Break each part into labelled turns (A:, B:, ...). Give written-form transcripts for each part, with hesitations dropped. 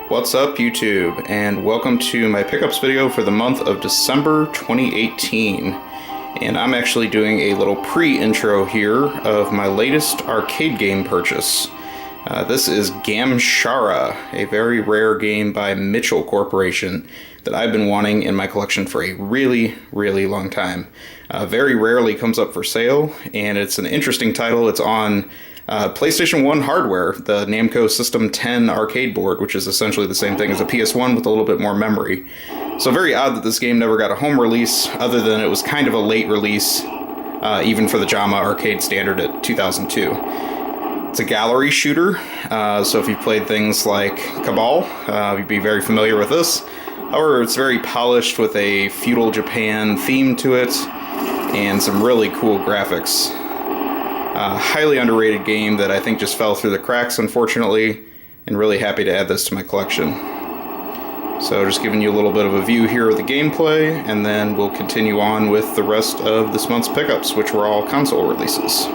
A: What's up, YouTube, and welcome to my pickups video for the month of December 2018. And I'm actually doing a little pre-intro here of my latest arcade game purchase. This is Gamshara, a very rare game by Mitchell Corporation that I've been wanting in my collection for a really long time. Very rarely comes up for sale, and it's an interesting title. It's on PlayStation 1 hardware, the Namco System 10 arcade board, which is essentially the same thing as a PS1 with a little bit more memory. So very odd that this game never got a home release, other than it was kind of a late release, even for the JAMA arcade standard at 2002. It's a gallery shooter, so if you've played things like Cabal, you'd be very familiar with this. However, it's very polished with a feudal Japan theme to it, and some really cool graphics. Highly underrated game that I think just fell through the cracks, unfortunately, and really happy to add this to my collection. So just giving you a little bit of a view here of the gameplay, and then we'll continue on with the rest of this month's pickups, which were all console releases.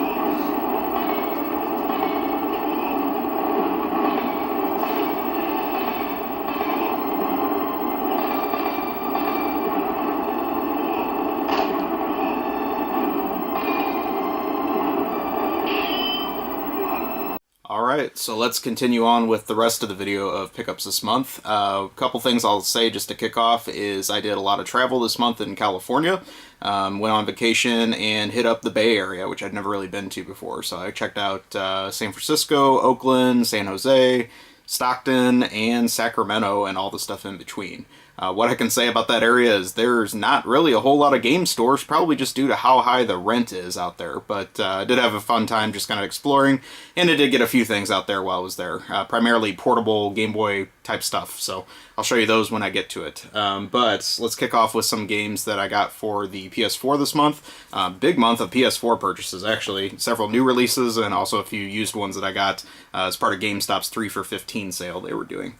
A: Alright, so let's continue on with the rest of the video of pickups this month. A couple things I'll say just to kick off is I did a lot of travel this month in California. Went on vacation and hit up the Bay Area, which I'd never really been to before. So I checked out San Francisco, Oakland, San Jose, Stockton, and Sacramento, and all the stuff in between. What I can say about that area is there's not really a whole lot of game stores, probably just due to how high the rent is out there. But I did have a fun time just kind of exploring, and I did get a few things out there while I was there. Primarily portable Game Boy type stuff, so I'll show you those when I get to it. But let's kick off with some games that I got for the PS4 this month. Big month of PS4 purchases, actually. Several new releases and also a few used ones that I got as part of GameStop's 3 for $15 sale they were doing.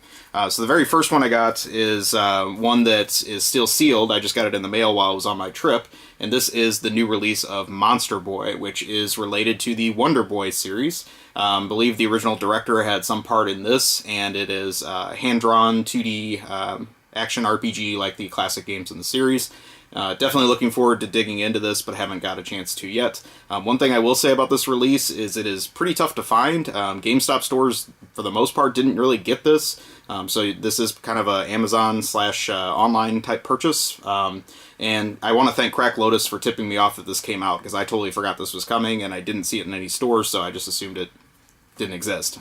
A: So the very first one I got is one that is still sealed. I just got it in the mail while I was on my trip, and this is the new release of Monster Boy, which is related to the Wonder Boy series. I believe the original director had some part in this, and it is hand-drawn 2D action RPG like the classic games in the series. Definitely looking forward to digging into this, but haven't got a chance to yet. One thing I will say about this release is it is pretty tough to find. GameStop stores, for the most part, didn't really get this. So this is kind of a Amazon / online type purchase. And I want to thank Crack Lotus for tipping me off that this came out, because I totally forgot this was coming, and I didn't see it in any stores, so I just assumed it didn't exist.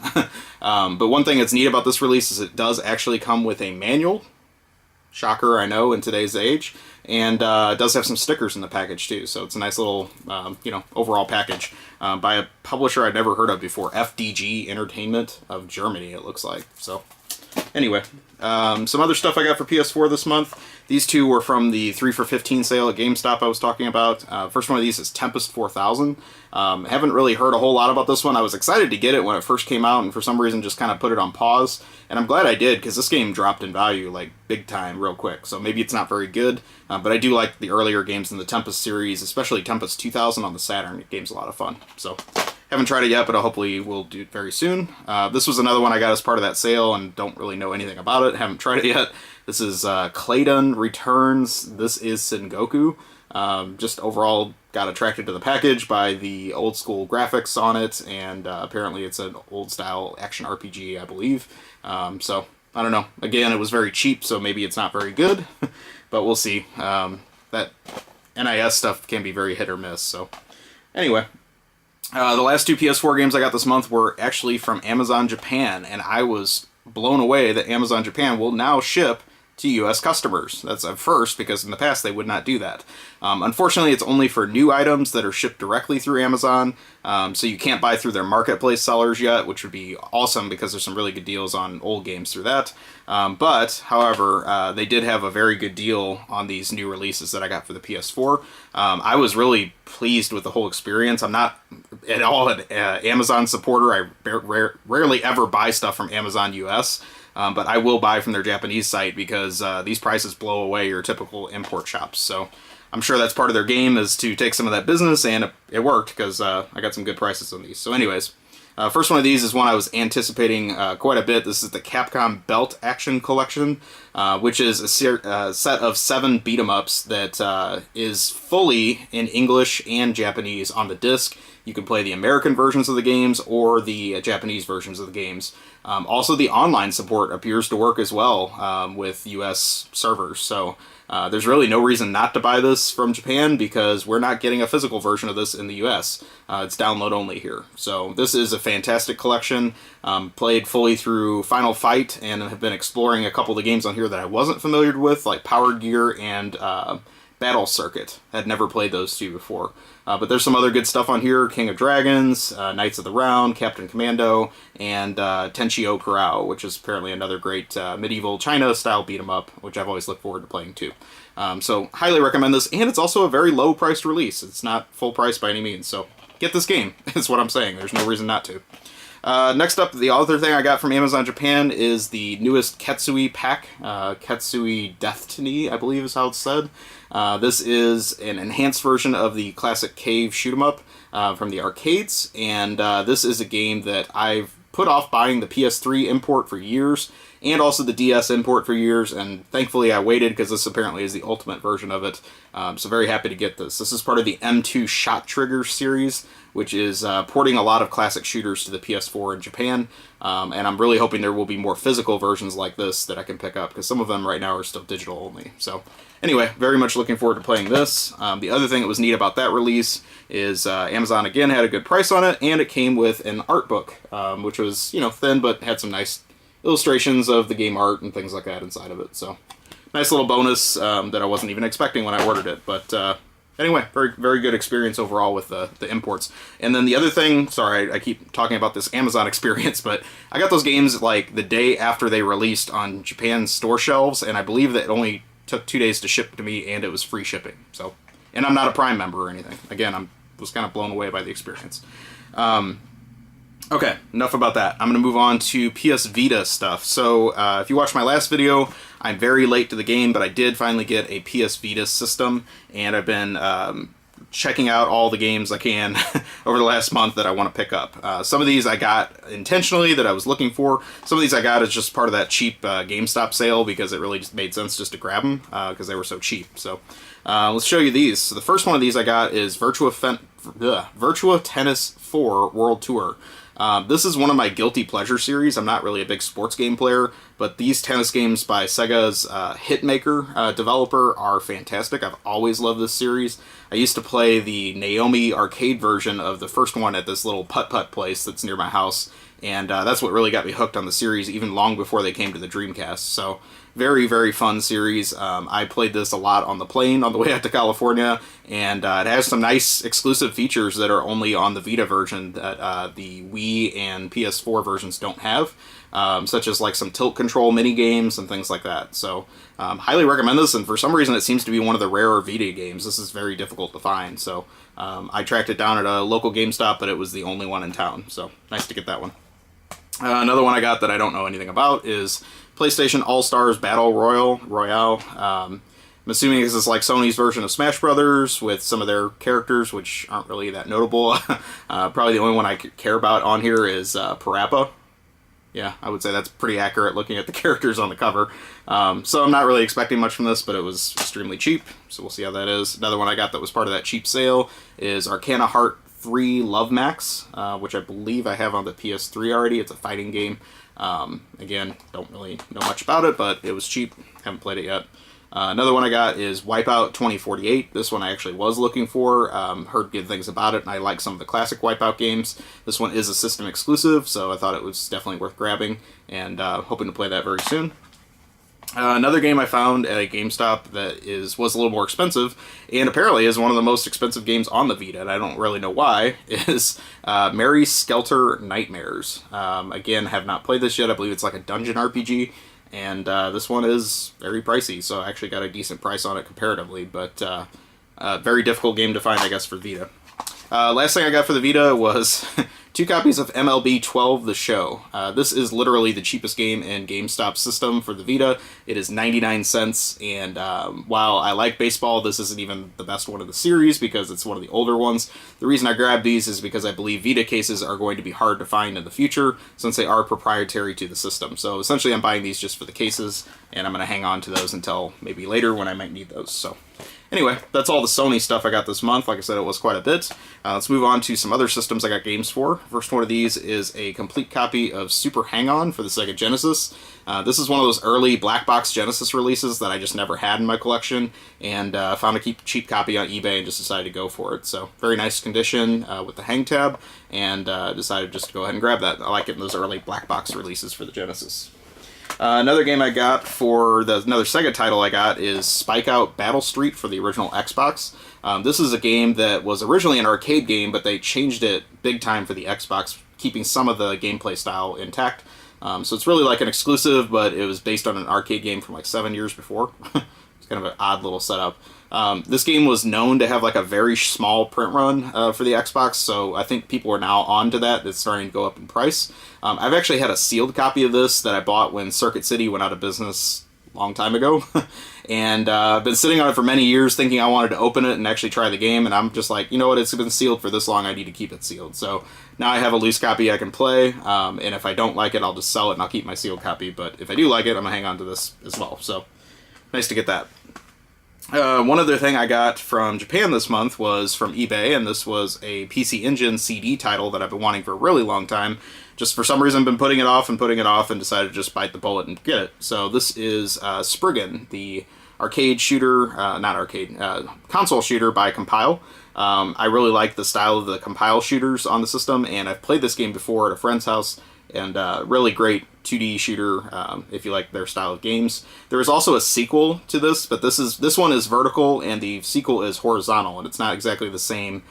A: But one thing that's neat about this release is it does actually come with a manual. Shocker, I know, in today's age. And it does have some stickers in the package, too. So it's a nice little, overall package by a publisher I'd never heard of before. FDG Entertainment of Germany, it looks like. So anyway, some other stuff I got for PS4 this month. These two were from the 3 for $15 sale at GameStop I was talking about. First one of these is Tempest 4000. Haven't really heard a whole lot about this one. I was excited to get it when it first came out, and for some reason just kind of put it on pause. And I'm glad I did, because this game dropped in value, like, big time, real quick. So maybe it's not very good, but I do like the earlier games in the Tempest series, especially Tempest 2000 on the Saturn. The game's a lot of fun. So haven't tried it yet, but I hopefully will do it very soon. This was another one I got as part of that sale, and don't really know anything about it. Haven't tried it yet. This is Claydon Returns. This is Sengoku. Just overall got attracted to the package by the old school graphics on it, and apparently it's an old style action RPG, I believe. So I don't know. Again, it was very cheap, so maybe it's not very good, but we'll see. That NIS stuff can be very hit or miss. So anyway, the last two PS4 games I got this month were actually from Amazon Japan, and I was blown away that Amazon Japan will now ship to U.S. customers. That's a first, because in the past they would not do that. Unfortunately, it's only for new items that are shipped directly through Amazon, so you can't buy through their marketplace sellers yet, which would be awesome, because there's some really good deals on old games through that. But, however, they did have a very good deal on these new releases that I got for the PS4. I was really pleased with the whole experience. I'm not at all an Amazon supporter. I rarely ever buy stuff from Amazon US. But I will buy from their Japanese site, because these prices blow away your typical import shops. So I'm sure that's part of their game, is to take some of that business, and it worked, because I got some good prices on these. So anyways, First one of these is one I was anticipating quite a bit. This is the Capcom Belt Action Collection, which is a set of 7 beat-em-ups that is fully in English and Japanese on the disc. You can play the American versions of the games or the Japanese versions of the games. Also, the online support appears to work as well with US servers, so there's really no reason not to buy this from Japan because we're not getting a physical version of this in the US. It's download only here. So this is a fantastic collection. Played fully through Final Fight and have been exploring a couple of the games on here that I wasn't familiar with, like Power Gear and Battle Circuit. Had never played those two before. But there's some other good stuff on here. King of Dragons, Knights of the Round, Captain Commando, and Tenchi-o Kurao, which is apparently another great medieval China-style beat-em-up, which I've always looked forward to playing too. So highly recommend this, and it's also a very low-priced release. It's not full price by any means, so get this game, is what I'm saying. There's no reason not to. Next up, the other thing I got from Amazon Japan is the newest Ketsui pack, Ketsui Destiny, I believe is how it's said. This is an enhanced version of the classic cave shoot-'em-up from the arcades, and this is a game that I've put off buying the PS3 import for years, and also the DS import for years, and thankfully I waited because this apparently is the ultimate version of it, so very happy to get this. This is part of the M2 Shot Trigger series, which is porting a lot of classic shooters to the PS4 in Japan, and I'm really hoping there will be more physical versions like this that I can pick up, because some of them right now are still digital only. So anyway, very much looking forward to playing this. The other thing that was neat about that release is Amazon again had a good price on it, and it came with an art book, which was, thin but had some nice illustrations of the game art and things like that inside of it. So nice little bonus that I wasn't even expecting when I ordered it. But anyway, very, very good experience overall with the imports. And then the other thing, sorry, I keep talking about this Amazon experience, but I got those games like the day after they released on Japan's store shelves, and I believe that it only took 2 days to ship to me, and it was free shipping. So, and I'm not a Prime member or anything. Again, I was kind of blown away by the experience. Okay, enough about that. I'm going to move on to PS Vita stuff. So, if you watched my last video, I'm very late to the game, but I did finally get a PS Vita system, and I've been checking out all the games I can over the last month that I want to pick up. Some of these I got intentionally that I was looking for. Some of these I got as just part of that cheap GameStop sale because it really just made sense just to grab them because they were so cheap. So let's show you these. So the first one of these I got is Virtua Tennis 4 World Tour. This is one of my guilty pleasure series. I'm not really a big sports game player, but these tennis games by Sega's Hitmaker developer are fantastic. I've always loved this series. I used to play the Naomi arcade version of the first one at this little putt-putt place that's near my house, and that's what really got me hooked on the series, even long before they came to the Dreamcast. So very, very fun series. I played this a lot on the plane on the way out to California, and it has some nice exclusive features that are only on the Vita version that the Wii and PS4 versions don't have, such as like some tilt control mini games and things like that. So highly recommend this, and for some reason it seems to be one of the rarer Vita games. This is very difficult to find, so I tracked it down at a local GameStop, but it was the only one in town, so nice to get that one. Another one I got that I don't know anything about is PlayStation All-Stars Battle Royale. I'm assuming this is like Sony's version of Smash Brothers with some of their characters, which aren't really that notable. Probably the only one I care about on here is Parappa. Yeah, I would say that's pretty accurate looking at the characters on the cover. So I'm not really expecting much from this, but it was extremely cheap, so we'll see how that is. Another one I got that was part of that cheap sale is Arcana Heart 3 Love Max, which I believe I have on the PS3 already. It's a fighting game. Again, don't really know much about it, but it was cheap. Haven't played it yet. Another one I got is Wipeout 2048. This one I actually was looking for. Heard good things about it, and I like some of the classic Wipeout games. This one is a system exclusive, so I thought it was definitely worth grabbing, and hoping to play that very soon. Another game I found at a GameStop that was a little more expensive, and apparently is one of the most expensive games on the Vita, and I don't really know why, is Mary Skelter Nightmares. Again, have not played this yet. I believe it's like a dungeon RPG, and this one is very pricey, so I actually got a decent price on it comparatively, but very difficult game to find, I guess, for Vita. Last thing I got for the Vita was 2 copies of MLB 12 The Show. This is literally the cheapest game in GameStop's system for the Vita. It is 99 cents, and while I like baseball, this isn't even the best one of the series because it's one of the older ones. The reason I grabbed these is because I believe Vita cases are going to be hard to find in the future since they are proprietary to the system. So essentially I'm buying these just for the cases, and I'm going to hang on to those until maybe later when I might need those. So anyway, that's all the Sony stuff I got this month. Like I said, it was quite a bit. Let's move on to some other systems I got games for. First one of these is a complete copy of Super Hang-On for the Sega Genesis. This is one of those early black box Genesis releases that I just never had in my collection, and found a cheap copy on eBay and just decided to go for it. So very nice condition with the hang tab, and decided just to go ahead and grab that. I like it in those early black box releases for the Genesis. Another game I got for another Sega title I got is Spike Out Battle Street for the original Xbox. This is a game that was originally an arcade game, but they changed it big time for the Xbox, keeping some of the gameplay style intact. So it's really like an exclusive, but it was based on an arcade game from like 7 years before. It's kind of an odd little setup. This game was known to have like a very small print run for the Xbox, so I think people are now on to that. It's starting to go up in price. I've actually had a sealed copy of this that I bought when Circuit City went out of business a long time ago. And I've been sitting on it for many years thinking I wanted to open it and actually try the game, and I'm just like, you know what, it's been sealed for this long, I need to keep it sealed. So now I have a loose copy I can play, and if I don't like it, I'll just sell it and I'll keep my sealed copy. But if I do like it, I'm going to hang on to this as well. So nice to get that. One other thing I got from Japan this month was from eBay, and this was a PC Engine CD title that I've been wanting for a really long time. Just for some reason, been putting it off and decided to just bite the bullet and get it. So this is Spriggan, the arcade shooter, console shooter by Compile. I really like the style of the Compile shooters on the system, and I've played this game before at a friend's house, and really great 2D shooter if you like their style of games. There is also a sequel to this, but this one is vertical and the sequel is horizontal, and it's not exactly the same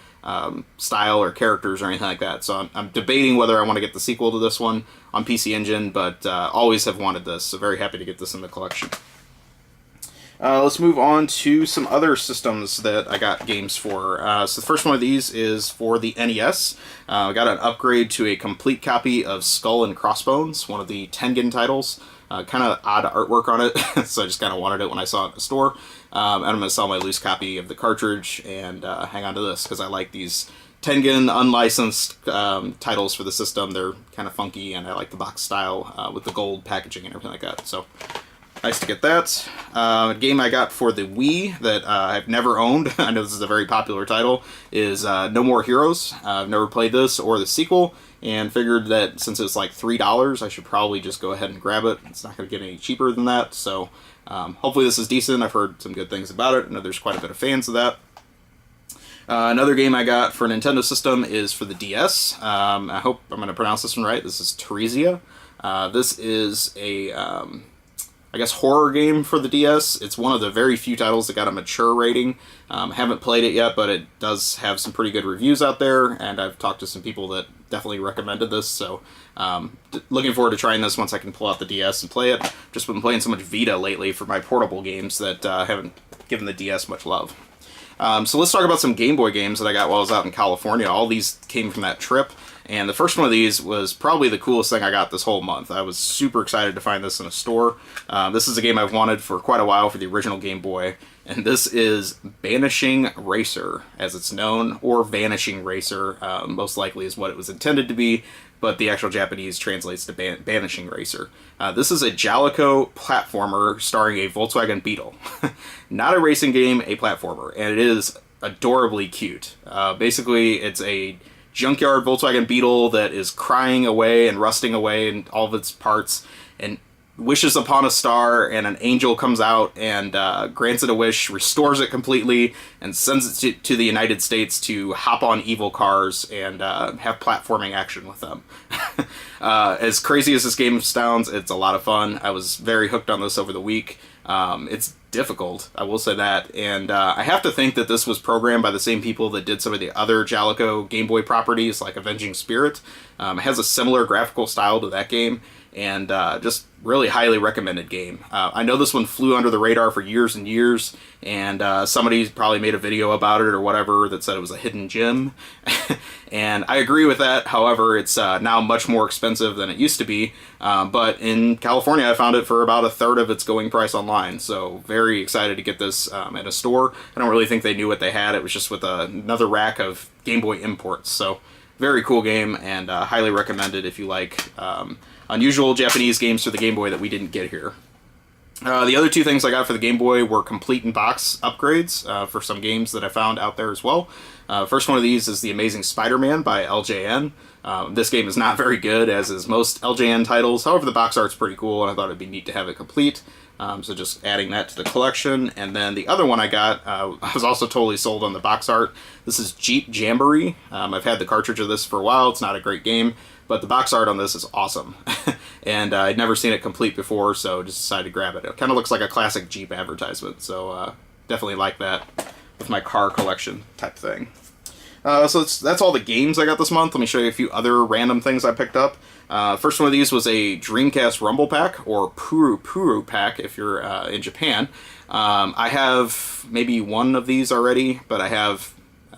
A: style or characters or anything like that. So I'm debating whether I want to get the sequel to this one on PC Engine, but always have wanted this, so very happy to get this in the collection. Let's move on to some other systems that I got games for. So the first one of these is for the NES. I got an upgrade to a complete copy of Skull and Crossbones, one of the Tengen titles. Kind of odd artwork on it, so I just kind of wanted it when I saw it in the store. And I'm going to sell my loose copy of the cartridge and hang on to this because I like these Tengen unlicensed titles for the system. They're kind of funky, and I like the box style with the gold packaging and everything like that. So nice to get that. A game I got for the Wii that I've never owned, I know this is a very popular title, is No More Heroes. I've never played this or the sequel, and figured that since it's like $3, I should probably just go ahead and grab it. It's not going to get any cheaper than that, so hopefully this is decent. I've heard some good things about it. I know there's quite a bit of fans of that. Another game I got for Nintendo system is for the DS. I hope I'm going to pronounce this one right. This is Terezia. This is a I guess horror game for the DS. It's one of the very few titles that got a mature rating. Haven't played it yet, but it does have some pretty good reviews out there, and I've talked to some people that definitely recommended this, so looking forward to trying this once I can pull out the DS and play it. Just been playing so much Vita lately for my portable games that haven't given the DS much love. So let's talk about some Game Boy games that I got while I was out in California. All these came from that trip. And the first one of these was probably the coolest thing I got this whole month. I was super excited to find this in a store. This is a game I've wanted for quite a while for the original Game Boy. And this is Banishing Racer, as it's known, or Vanishing Racer, most likely is what it was intended to be, but the actual Japanese translates to Banishing Racer. This is a Jaleco platformer starring a Volkswagen Beetle. Not a racing game, a platformer, and it is adorably cute. Basically, it's a junkyard Volkswagen Beetle that is crying away and rusting away in all of its parts, and wishes upon a star, and an angel comes out and grants it a wish, restores it completely, and sends it to the United States to hop on evil cars and have platforming action with them. As crazy as this game sounds, it's a lot of fun. I was very hooked on this over the week. It's difficult, I will say that, and I have to think that this was programmed by the same people that did some of the other Jaleco Game Boy properties, like Avenging Spirit. It has a similar graphical style to that game, and just really highly recommended game. I know this one flew under the radar for years and years, and somebody probably made a video about it or whatever that said it was a hidden gem, and I agree with that. However, it's now much more expensive than it used to be, but in California I found it for about a third of its going price online, so very excited to get this at a store. I don't really think they knew what they had. It was just with another rack of Game Boy imports, so very cool game, and highly recommended if you like unusual Japanese games for the Game Boy that we didn't get here. The other two things I got for the Game Boy were complete in box upgrades for some games that I found out there as well. First one of these is The Amazing Spider-Man by LJN. This game is not very good, as is most LJN titles. However, the box art's pretty cool, and I thought it'd be neat to have it complete. So just adding that to the collection. And then the other one I got, I was also totally sold on the box art. This is Jeep Jamboree. I've had the cartridge of this for a while. It's not a great game, but the box art on this is awesome. And I'd never seen it complete before, so just decided to grab it. It kind of looks like a classic Jeep advertisement, so definitely like that with my car collection type thing. So that's all the games I got this month. Let me show you a few other random things I picked up. First one of these was a Dreamcast Rumble Pack, or Puru Puru Pack if you're in Japan. I have maybe one of these already, but I have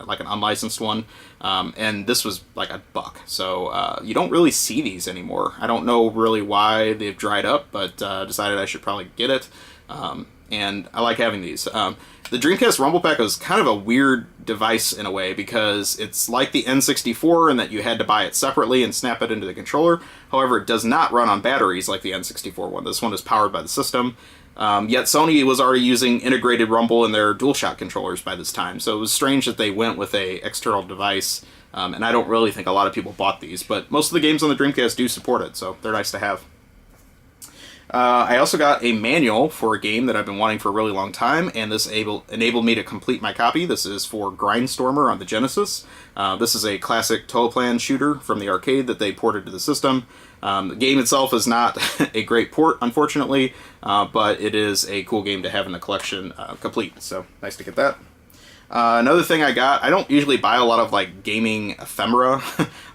A: like an unlicensed one, and this was like $1. So you don't really see these anymore. I don't know really why they've dried up, but decided I should probably get it. And I like having these. The Dreamcast Rumble Pack was kind of a weird device in a way, because it's like the N64 in that you had to buy it separately and snap it into the controller. However, it does not run on batteries like the N64 one. This one is powered by the system. Yet Sony was already using integrated Rumble in their DualShock controllers by this time, so it was strange that they went with a external device, and I don't really think a lot of people bought these, but most of the games on the Dreamcast do support it, so they're nice to have. I also got a manual for a game that I've been wanting for a really long time, and this enabled me to complete my copy. This is for Grindstormer on the Genesis. This is a classic Toaplan shooter from the arcade that they ported to the system. The game itself is not a great port, unfortunately, but it is a cool game to have in the collection complete, so nice to get that. Another thing I got, I don't usually buy a lot of like gaming ephemera.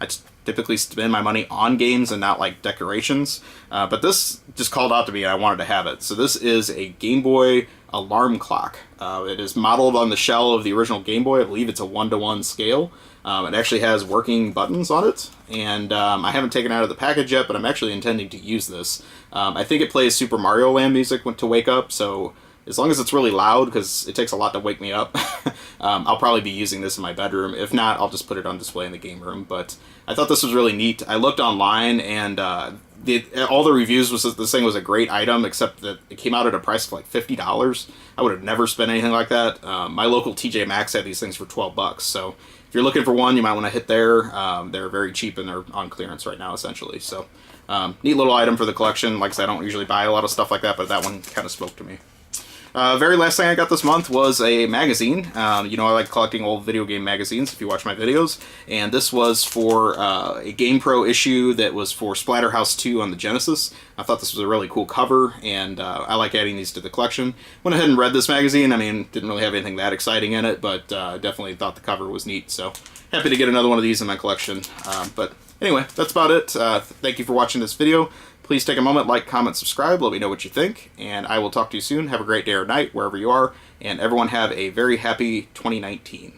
A: I typically spend my money on games and not like decorations, but this just called out to me and I wanted to have it. So this is a Game Boy alarm clock. It is modeled on the shell of the original Game Boy. I believe it's a 1-to-1 scale. It actually has working buttons on it, and I haven't taken it out of the package yet, but I'm actually intending to use this. I think it plays Super Mario Land music to wake up, so as long as it's really loud, because it takes a lot to wake me up, I'll probably be using this in my bedroom. If not, I'll just put it on display in the game room. But I thought this was really neat. I looked online, and all the reviews was that this thing was a great item, except that it came out at a price of like $50. I would have never spent anything like that. My local TJ Maxx had these things for $12, so if you're looking for one, you might want to hit there. They're very cheap, and they're on clearance right now, essentially. So neat little item for the collection. Like I said, I don't usually buy a lot of stuff like that, but that one kind of spoke to me. Very last thing I got this month was a magazine. You know, I like collecting old video game magazines if you watch my videos, and this was for a GamePro issue that was for Splatterhouse 2 on the Genesis. I thought this was a really cool cover, and I like adding these to the collection. Went ahead and read this magazine. I mean, didn't really have anything that exciting in it, but definitely thought the cover was neat, so happy to get another one of these in my collection. But anyway, that's about it. Thank you for watching this video. Please take a moment, like, comment, subscribe, let me know what you think, and I will talk to you soon. Have a great day or night, wherever you are, and everyone have a very happy 2019.